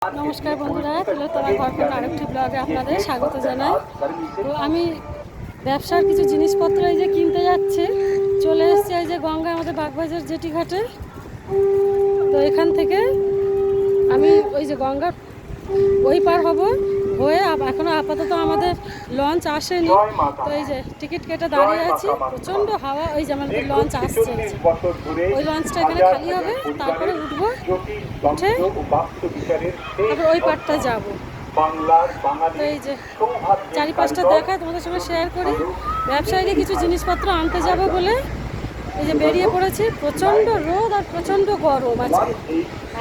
नमस्कार बंधुरा तिलोत्तमा घरकन्या आरेकटी ब्लगे आपनादेर स्वागत जानाई। तो आमी व्यवसार किछु जिनिसपत्र এই যে কিনতে যাচ্ছি, চলে এসেছি এই যে গঙ্গা আমাদের বাগবাজার জেটি ঘাটে। তো এখান থেকে আমি ওই যে গঙ্গার ওই পার হব, হয়ে এখনো আপাতত আমাদের লঞ্চ আসেনি। তো এই যে টিকিট কেটে দাঁড়িয়ে আছি, প্রচণ্ড হাওয়া। ওই যে আমাদের লঞ্চ আসছে, ওই লঞ্চটা এখানে খালি হবে, তারপরে উঠবো, উঠে তারপর ওই পারটা যাব। তো এই যে চারিপাশটা দেখায় তোমাদের সঙ্গে শেয়ার করি। ব্যবসায়ীরা কিছু জিনিসপত্র আনতে যাব বলে এই যে বেরিয়ে পড়েছি। প্রচণ্ড রোদ আর প্রচণ্ড গরম আজকে,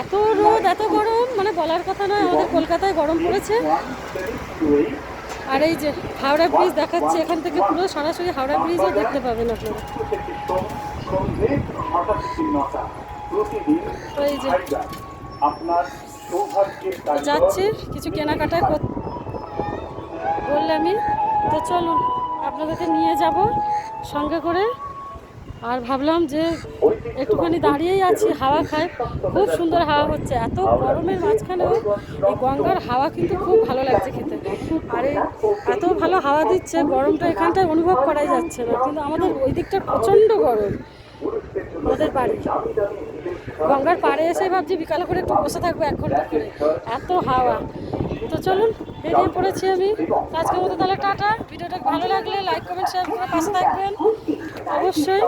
এত রোদ এত গরম মানে বলার কথা নয়। আমাদের কলকাতায় গরম পড়েছে। আর এই যে হাওড়া ব্রিজ দেখাচ্ছে, এখান থেকে পুরো সরাসরি হাওড়া ব্রিজও দেখতে পাবেন আপনারা। তো এই যে যাচ্ছি কিছু কেনাকাটা বললামই, তো চলুন আপনাদেরকে নিয়ে যাব সঙ্গে করে। আর ভাবলাম যে একটুখানি দাঁড়িয়েই আছি, হাওয়া খাই, খুব সুন্দর হাওয়া হচ্ছে। এত গরমের মাঝখানেও এই গঙ্গার হাওয়া কিন্তু খুব ভালো লাগছে খেতে। আর এই এত ভালো হাওয়া দিচ্ছে, গরমটা এখানটায় অনুভব করাই যাচ্ছে না। কিন্তু আমাদের ওই দিকটা প্রচণ্ড গরম। আমাদের বাড়ি গঙ্গার পাড়ে এসে ভাবছি বিকালে করে একটু বসে থাকবো 1 ঘন্টা করে, এত হাওয়া। তো চলুন বেরিয়ে পড়েছি আমি। আজকের মতো তাহলে টাটা। ভিডিওটা ভালো লাগলে লাইক কমেন্ট শেয়ার করে পাশে থাকবেন অবশ্যই।